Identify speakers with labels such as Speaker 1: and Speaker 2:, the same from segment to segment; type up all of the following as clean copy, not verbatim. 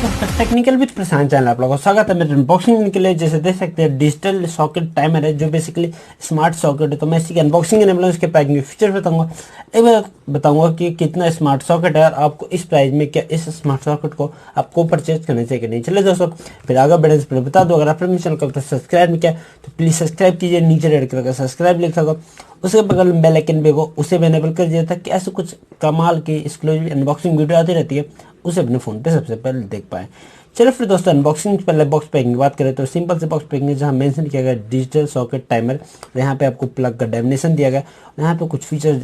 Speaker 1: दोस्तों technical with Prashant channel आप लोगों का स्वागत है मेरे अनबॉक्सिंग के लिए। जैसे देख सकते हैं डिजिटल सॉकेट टाइमर है जो बेसिकली स्मार्ट सॉकेट है। तो मैं इसकी अनबॉक्सिंग करने इसके पैकिंग फीचर बताऊंगा, एक बार बताऊंगा कि कितना स्मार्ट सॉकेट है और आपको इस प्राइस में क्या इस स्मार्ट सॉकेट को आपको परचेज करना चाहिए कि नहीं। चले दोस्तों फिर आगे बढ़ने से पहले बता दो, अगर आपने चैनल को सब्सक्राइब नहीं किया तो प्लीज सब्सक्राइब कीजिए। नीचे रेड कलर का सब्सक्राइब लिखा होगा, उसके बगल में बेल आइकन भी होगा, उसे भी एनेबल कर दिया ताकि ऐसे कुछ कमाल की एक्सक्लूसिव अनबॉक्सिंग वीडियो आती रहती है, उसे अपने फोन पे सबसे पहले देख पाए। चलो फिर दोस्तों अनबॉक्सिंग पहले बॉक्स पैकिंग की बात करें तो सिंपल से बॉक्स पैकिंग है जहाँ मेंशन किया गया डिजिटल सॉकेट टाइमर। यहाँ पे आपको प्लग का डेफिनेशन दिया गया, यहाँ पे कुछ फीचर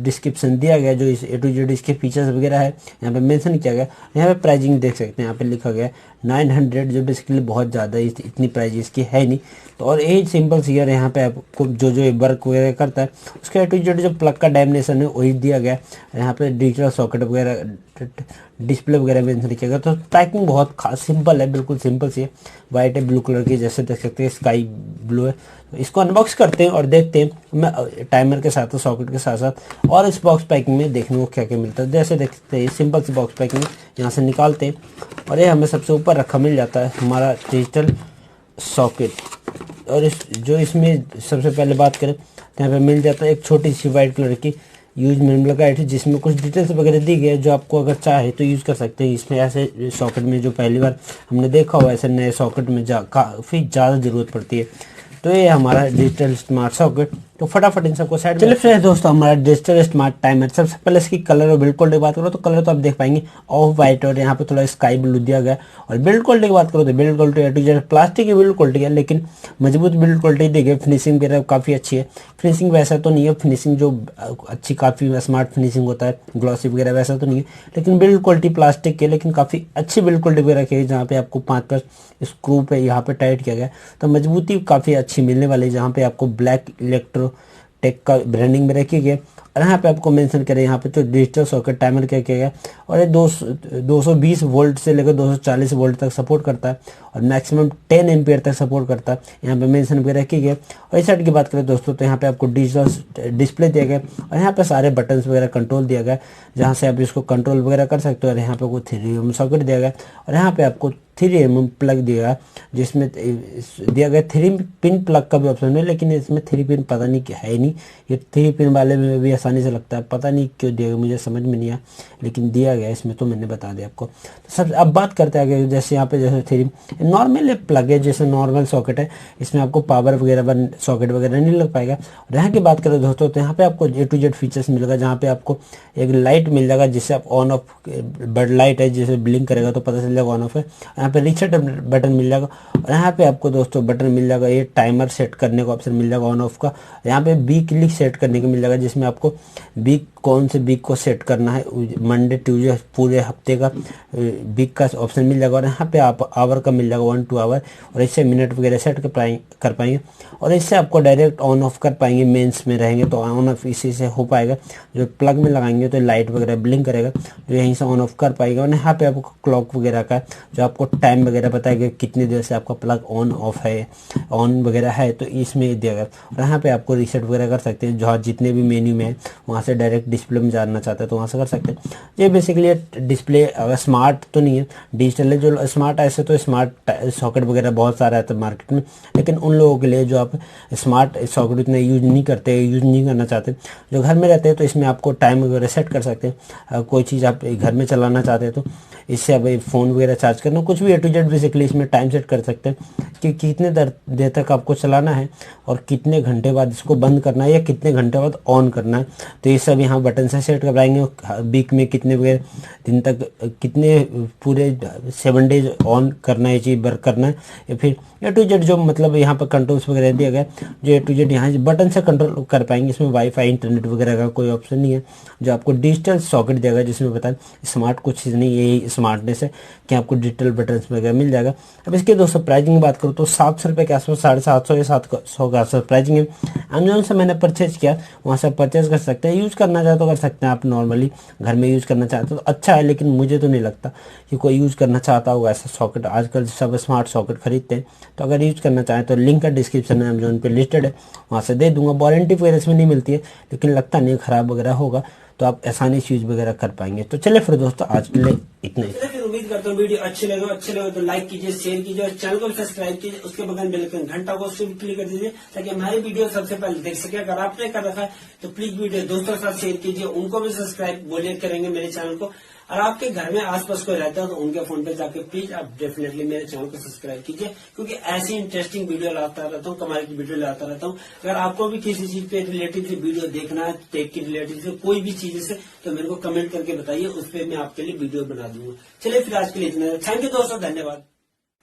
Speaker 1: डिस्क्रिप्शन दिया गया जो इस ए टू जेड इसके फीचर्स वगैरह है यहाँ पे मेंशन किया गया। यहाँ पे प्राइसिंग देख सकते हैं, यहाँ पे लिखा गया 900 जो बेसिकली बहुत ज़्यादा इतनी प्राइस इसकी है नहीं। तो और यही सिंपल सी है, यहाँ पे आपको जो जो वर्क वगैरह करता है उसके ए टू जेड जो प्लग का डेफिनेशन है वही दिया गया। यहाँ पे डिजिटल सॉकेट वगैरह डिस्प्ले वगैरह मेंशन किया गया। तो पैकिंग बहुत खास सिंपल है, बिल्कुल सिंपल सी है, वाइट है ब्लू कलर की, जैसे देख सकते हैं स्काई ब्लू है। तो इसको अनबॉक्स करते हैं और देखते हैं मैं टाइमर के साथ सॉकेट के साथ साथ और इस बॉक्स पैकिंग में देखने को क्या क्या मिलता है। जैसे देखते हैं सिंपल सी बॉक्स पैकिंग यहाँ से निकालते हैं और ये हमें सबसे ऊपर रखा मिल जाता है हमारा डिजिटल सॉकेट। और इस जो इसमें सबसे पहले बात करें तो यहाँ पे मिल जाता है एक छोटी सी वाइट कलर की यूज मेमोरी गाइड है जिसमें कुछ डिटेल्स वगैरह दी गई है जो आपको अगर चाहे तो यूज़ कर सकते हैं। इसमें ऐसे सॉकेट में जो पहली बार हमने देखा हुआ ऐसे नए सॉकेट में काफ़ी ज़्यादा ज़रूरत पड़ती है। तो ये हमारा डिजिटल स्मार्ट सॉकेट। तो फटाफट इन सबको साइड चलिए फिर दोस्तों हमारा डिजिटल स्मार्ट टाइमर। सबसे पहले इसकी कलर और बिल्ड क्वालिटी की बात करो तो कलर तो आप देख पाएंगे ऑफ वाइट और यहाँ पे थोड़ा स्काई ब्लू दिया गया। और बिल्ड क्वालिटी की बात करो तो build quality A to Z plastic की बिल्ड क्वालिटी है, लेकिन मजबूत बिल्ड क्वालिटी दी गई। फिनिशिंग वगैरह काफ़ी अच्छी है, फिनिशिंग वैसा तो नहीं है, फिनिशिंग जो अच्छी काफ़ी स्मार्ट फिनिशिंग होता है ग्लॉसी वगैरह वैसा तो नहीं है, लेकिन बिल्ड क्वालिटी प्लास्टिक की लेकिन काफ़ी अच्छी बिल्ड क्वालिटी वगैरह की है। जहाँ पे आपको 5 स्क्रू पे यहाँ पे टाइट किया गया तो मजबूती काफ़ी अच्छी मिलने वाली है। जहाँ पे आपको ब्लैक इलेक्ट्रो टेक का ब्रांडिंग में रखी गई और यहाँ पे आपको मेंशन करें यहाँ पे तो डिजिटल सॉकेट टाइमर क्या किया गया और ये 220 वोल्ट से लेकर 240 वोल्ट तक सपोर्ट करता है और मैक्सिमम 10 एम्पियर तक सपोर्ट करता है। यहाँ पे मेंशन भी रखी गई। और इस साइड की बात करें दोस्तों तो यहाँ पे आपको डिजिटल डिस्प्ले दिया गया और यहाँ पे सारे बटन्स वगैरह कंट्रोल दिया गया जहाँ से आप इसको कंट्रोल वगैरह कर सकते हो। और यहाँ पे कोई 3mm सॉकेट दिया गया और यहाँ पे आपको 3mm प्लग दिया गया जिसमें दिया गया 3 पिन प्लग का भी ऑप्शन है, लेकिन इसमें 3 पिन पता नहीं क्या है नहीं, ये 3 पिन वाले में भी आसानी से लगता है, पता नहीं क्यों दिया गया मुझे समझ में नहीं आया, लेकिन दिया गया इसमें तो मैंने बता दिया आपको। तो सब अब बात करते हैं जैसे यहाँ पे जैसे 3 नॉर्मल प्लग है जैसे नॉर्मल सॉकेट है, इसमें आपको पावर वगैरह सॉकेट वगैरह नहीं लग पाएगा। और यहाँ की बात करें दोस्तों तो यहाँ पे आपको ए टू जेड फीचर्स मिलेगा जहाँ पे आपको एक लाइट मिल जाएगा जिससे आप ऑन ऑफ बर्ड लाइट है जैसे ब्लिंक करेगा तो पता चल जाएगा ऑन ऑफ है। यहाँ पे रीसेट बटन मिल जाएगा और यहाँ पे आपको दोस्तों बटन मिल जाएगा ये टाइमर सेट करने का ऑप्शन मिल जाएगा ऑन ऑफ का। यहाँ पे वीक क्लिक सेट करने को मिल जाएगा जिसमें आपको वीक कौन से वीक को सेट करना है, मंडे ट्यूजडे पूरे हफ्ते का वीक का ऑप्शन मिल जाएगा। और यहाँ पे आप आवर का मिल जाएगा 1 2 आवर और इससे मिनट वगैरह सेट कर पाएंगे और इससे आपको डायरेक्ट ऑन ऑफ कर पाएंगे। मेंस में रहेंगे तो ऑन ऑफ इसी से हो पाएगा, जो प्लग में लगाएंगे तो लाइट वगैरह ब्लिंक करेगा जो यहीं से ऑन ऑफ कर पाएगा। और यहाँ पे आपको क्लॉक वगैरह का जो आपको टाइम वगैरह बताएगा कितनी देर से आपका प्लग ऑन ऑफ है ऑन वगैरह है तो इसमें दिया गया। और यहाँ पे आपको रीसेट वगैरह कर सकते हैं, जहाँ जितने भी मेन्यू में है वहाँ से डायरेक्ट डिस्प्ले में जानना चाहते हैं तो वहाँ से कर सकते हैं। ये बेसिकली डिस्प्ले अगर स्मार्ट तो नहीं है, डिजिटल है। जो स्मार्ट ऐसे तो स्मार्ट सॉकेट वगैरह बहुत सारा है मार्केट में, लेकिन उन लोगों के लिए जो आप स्मार्ट सॉकेट इतना यूज नहीं करते, यूज नहीं करना चाहते, जो घर में रहते हैं तो इसमें आपको टाइम वगैरह सेट कर सकते हैं। कोई चीज़ आप घर में चलाना चाहते हैं तो इससे अब फ़ोन वगैरह चार्ज करना कुछ भी ए टू जेड बेसिकली इसमें टाइम सेट कर सकते हैं कि कितने देर तक आपको चलाना है और कितने घंटे बाद इसको बंद करना है या कितने घंटे बाद ऑन करना है। तो ये सब यहाँ बटन से सेट कराएंगे। वीक में कितने वगैरह दिन तक कितने पूरे 7 डेज ऑन करना है, ये चीज़ वर्क करना है या फिर ए टू जेड जो मतलब यहाँ पर कंट्रोल्स वगैरह दिया गया जो ए टू जेड यहाँ बटन से कंट्रोल कर पाएंगे। इसमें वाईफाई इंटरनेट वगैरह का कोई ऑप्शन नहीं है। जो आपको डिजिटल सॉकेट देगा जिसमें बताएं स्मार्ट कुछ चीज़ नहीं, यही स्मार्टनेस है कि आपको डिजिटल बटन वगैरह मिल जाएगा। अब इसके दोस्तों प्राइसिंग की बात करूँ तो 700 रुपये के आसपास 750 या 700 के आसपास प्राइसिंग है। अमेजोन से मैंने परचेज किया, वहाँ से परचेज कर सकते हैं, यूज़ करना चाहे तो कर सकते हैं। आप नॉर्मली घर में यूज़ करना चाहते हो तो अच्छा है, लेकिन मुझे तो नहीं लगता कि कोई यूज़ करना चाहता होगा ऐसा सॉकेट। आजकल सब स्मार्ट सॉकेट खरीदते हैं, तो अगर यूज़ करना चाहें तो लिंक का डिस्क्रिप्शन में अमेजोन पे लिस्टेड है, वहाँ से दे दूंगा। वारंटी वगैरह इसमें नहीं मिलती है, लेकिन लगता नहीं ख़राब वगैरह होगा तो आप आसानी से यूज़ वगैरह कर पाएंगे। तो चलिए फिर दोस्तों आज के लिए इतना ही। उम्मीद करता हूँ वीडियो अच्छे लगे तो लाइक कीजिए, शेयर कीजिए और चैनल को भी सब्सक्राइब कीजिए। उसके बगल बेल आइकन घंटा को उसको भी क्लिक कर दीजिए ताकि हमारी वीडियो सबसे पहले देख सके। अगर आपने कर रखा है तो प्लीज वीडियो दोस्तों के साथ शेयर कीजिए, उनको भी सब्सक्राइब बोलिए करेंगे मेरे चैनल को। और आपके घर में आसपास कोई रहता है तो उनके फोन पे जाके प्लीज आप डेफिनेटली मेरे चैनल को सब्सक्राइब कीजिए, क्योंकि ऐसी इंटरेस्टिंग वीडियो लाता रहता हूँ, कमाल की वीडियो लाता रहता हूँ। अगर आपको भी किसी चीज पे रिलेटिव से वीडियो देखना है, टेक की रिलेटिव से कोई भी चीज से, तो मेरे को कमेंट करके बताइए, उस पर मैं आपके लिए वीडियो बना दूंगा। चलिए फिर आज के लिए इतना, थैंक यू दोस्तों, धन्यवाद।